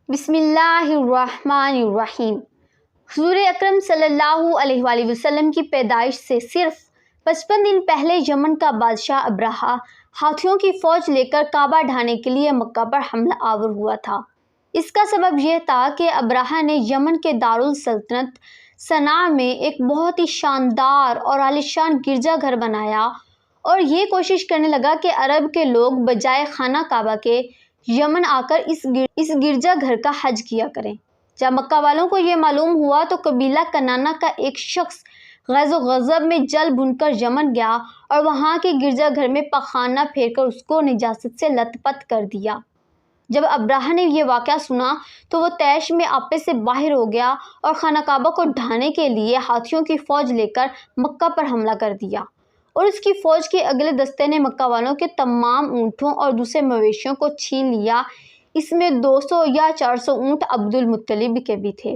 بسم اللہ الرحمن الرحیم۔ حضور اکرم صلی اللہ علیہ وآلہ وسلم کی پیدائش سے صرف 55 دن پہلے یمن کا بادشاہ ابرہہ ہاتھیوں کی فوج لے کر کعبہ ڈھانے کے لیے مکہ پر حملہ آور ہوا تھا۔ اس کا سبب یہ تھا کہ ابرہہ نے یمن کے دارالسلطنت صنعاء میں ایک بہت ہی شاندار اور عالیشان گرجا گھر بنایا اور یہ کوشش کرنے لگا کہ عرب کے لوگ بجائے خانہ کعبہ کے یمن آ کر اس گرجا گھر کا حج کیا کریں۔ جب مکہ والوں کو یہ معلوم ہوا تو قبیلہ کنانہ کا ایک شخص غیظ و غضب میں جل بھن کر یمن گیا اور وہاں کے گرجا گھر میں پخانہ پھیر کر اس کو نجاست سے لت پت کر دیا۔ جب ابرہہ نے یہ واقعہ سنا تو وہ طیش میں آپے سے باہر ہو گیا اور خانہ کعبہ کو ڈھانے کے لیے ہاتھیوں کی فوج لے کر مکہ پر حملہ کر دیا، اور اس کی فوج کے اگلے دستے نے مکہ والوں کے تمام اونٹوں اور دوسرے مویشیوں کو چھین لیا۔ اس میں 200 یا 400 اونٹ عبد المطلب کے بھی تھے۔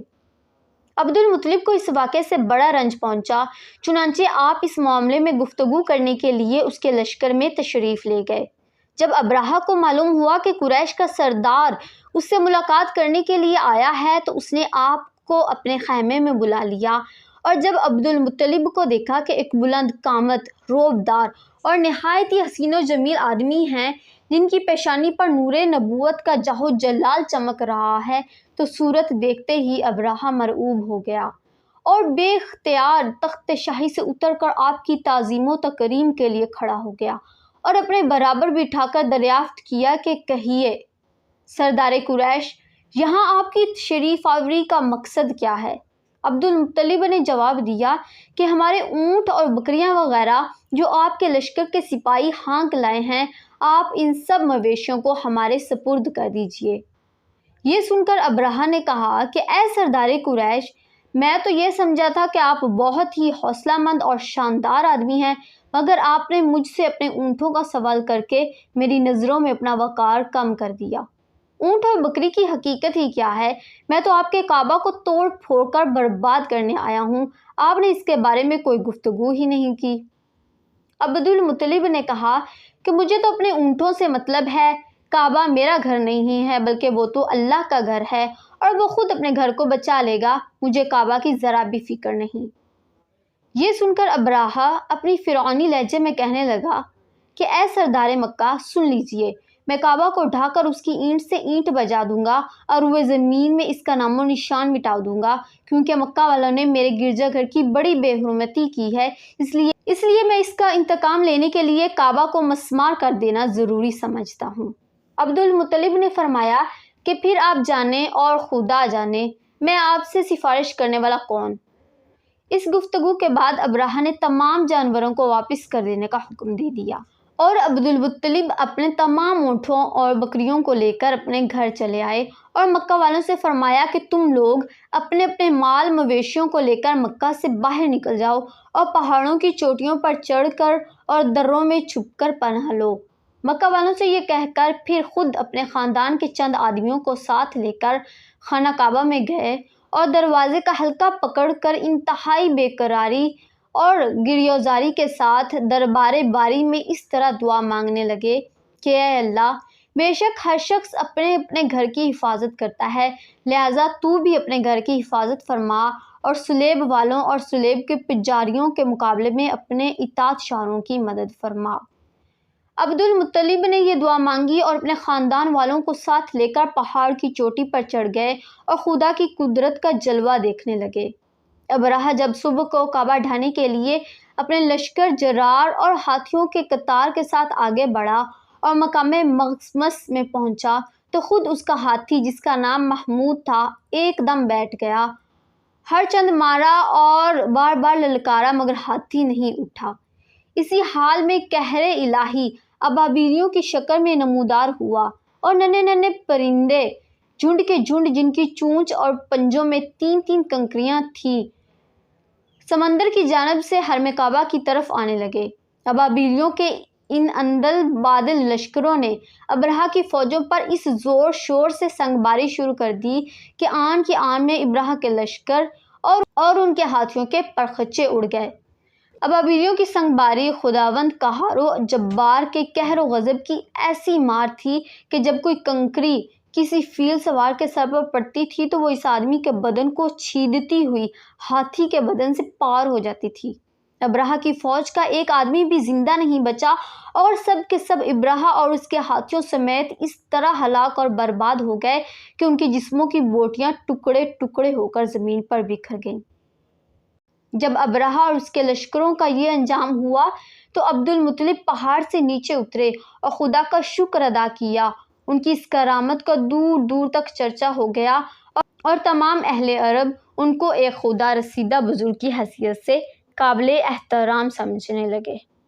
عبد المطلب کو اس واقعے سے بڑا رنج پہنچا، چنانچہ آپ اس معاملے میں گفتگو کرنے کے لیے اس کے لشکر میں تشریف لے گئے۔ جب ابرہہ کو معلوم ہوا کہ قریش کا سردار اس سے ملاقات کرنے کے لیے آیا ہے تو اس نے آپ کو اپنے خیمے میں بلا لیا، اور جب عبد المطلب کو دیکھا کہ ایک بلند قامت، روبدار اور نہایت ہی حسین و جمیل آدمی ہیں جن کی پیشانی پر نور نبوت کا جاہ جلال چمک رہا ہے، تو صورت دیکھتے ہی ابرہہ مرعوب ہو گیا اور بے اختیار تخت شاہی سے اتر کر آپ کی تعظیم و تکریم کے لیے کھڑا ہو گیا اور اپنے برابر بٹھا کر دریافت کیا کہ کہیے سردار قریش، یہاں آپ کی تشریف آوری کا مقصد کیا ہے؟ عبد المطلب نے جواب دیا کہ ہمارے اونٹ اور بکریاں وغیرہ جو آپ کے لشکر کے سپاہی ہانک لائے ہیں، آپ ان سب مویشیوں کو ہمارے سپرد کر دیجئے۔ یہ سن کر ابرہہ نے کہا کہ اے سردار قریش، میں تو یہ سمجھا تھا کہ آپ بہت ہی حوصلہ مند اور شاندار آدمی ہیں، مگر آپ نے مجھ سے اپنے اونٹوں کا سوال کر کے میری نظروں میں اپنا وقار کم کر دیا۔ اونٹ اور بکری کی حقیقت ہی کیا ہے؟ میں تو آپ کے کعبہ کو توڑ پھوڑ کر برباد کرنے آیا ہوں، آپ نے اس کے بارے میں کوئی گفتگو ہی نہیں کی۔ عبد المطلب نے کہا کہ مجھے تو اپنے اونٹوں سے مطلب ہے، کعبہ میرا گھر نہیں ہے بلکہ وہ تو اللہ کا گھر ہے اور وہ خود اپنے گھر کو بچا لے گا، مجھے کعبہ کی ذرا بھی فکر نہیں۔ یہ سن کر ابرہہ اپنی فرعونی لہجے میں کہنے لگا کہ اے سردار مکہ، سن لیجئے، میں کعبہ کو ڈھا کر اس کی اینٹ سے اینٹ بجا دوں گا اور روئے زمین میں اس کا نام و نشان مٹا دوں گا، کیونکہ مکہ والوں نے میرے گرجا گھر کی بڑی بے حرمتی کی ہے، اس لیے میں اس کا انتقام لینے کے لیے کعبہ کو مسمار کر دینا ضروری سمجھتا ہوں۔ عبد المطلب نے فرمایا کہ پھر آپ جانیں اور خدا جانے، میں آپ سے سفارش کرنے والا کون؟ اس گفتگو کے بعد ابرہہ نے تمام جانوروں کو واپس کر دینے کا حکم دے دیا، اور عبد المطلب اپنے تمام اونٹوں اور بکریوں کو لے کر اپنے گھر چلے آئے اور مکہ والوں سے فرمایا کہ تم لوگ اپنے اپنے مال مویشیوں کو لے کر مکہ سے باہر نکل جاؤ اور پہاڑوں کی چوٹیوں پر چڑھ کر اور دروں میں چھپ کر پناہ لو۔ مکہ والوں سے یہ کہہ کر پھر خود اپنے خاندان کے چند آدمیوں کو ساتھ لے کر خانہ کعبہ میں گئے اور دروازے کا حلقہ پکڑ کر انتہائی بے قراری اور گریزاری کے ساتھ دربار باری میں اس طرح دعا مانگنے لگے کہ اے اللہ، بے شک ہر شخص اپنے اپنے گھر کی حفاظت کرتا ہے، لہٰذا تو بھی اپنے گھر کی حفاظت فرما اور سلیب والوں اور سلیب کے پجاریوں کے مقابلے میں اپنے اطاعت شاروں کی مدد فرما۔ عبد المطلب نے یہ دعا مانگی اور اپنے خاندان والوں کو ساتھ لے کر پہاڑ کی چوٹی پر چڑھ گئے اور خدا کی قدرت کا جلوہ دیکھنے لگے۔ ابرہہ جب صبح کو کعبہ ڈھانے کے لیے اپنے لشکر جرار اور ہاتھیوں کے قطار کے ساتھ آگے بڑھا اور مقام مغمس میں پہنچا تو خود اس کا ہاتھی، جس کا نام محمود تھا، ایک دم بیٹھ گیا۔ ہر چند مارا اور بار بار للکارا مگر ہاتھی نہیں اٹھا۔ اسی حال میں قہر الہی ابابیلیوں کی شکل میں نمودار ہوا اور ننھے ننھے پرندے جھنڈ کے جھنڈ، جن کی چونچ اور پنجوں میں 3 کنکریاں تھیں، سمندر کی جانب سے حرم کعبہ کی طرف آنے لگے۔ ابابیلیوں کے ان اندل بادل لشکروں نے ابرہہ کی فوجوں پر اس زور شور سے سنگ باری شروع کر دی کہ آن کی آن میں ابرہہ کے لشکر اور ان کے ہاتھیوں کے پرخچے اڑ گئے۔ ابابیلیوں کی سنگ باری خداوند قہار و جبار کے قہر و غضب کی ایسی مار تھی کہ جب کوئی کنکری کسی فیل سوار کے سر پر پڑتی تھی تو وہ اس آدمی کے بدن کو چھیدتی ہوئی ہاتھی کے بدن سے پار ہو جاتی تھی۔ ابرہہ کی فوج کا ایک آدمی بھی زندہ نہیں بچا اور سب کے سب ابرہہ اور اس کے ہاتھیوں سمیت اس طرح ہلاک اور برباد ہو گئے کہ ان کے جسموں کی بوٹیاں ٹکڑے ٹکڑے ہو کر زمین پر بکھر گئیں۔ جب ابرہہ اور اس کے لشکروں کا یہ انجام ہوا تو عبد المطلب پہاڑ سے نیچے اترے اور خدا کا شکر ادا کیا۔ ان کی اس کرامت کا دور دور تک چرچا ہو گیا اور تمام اہل عرب ان کو ایک خدا رسیدہ بزرگ کی حیثیت سے قابل احترام سمجھنے لگے۔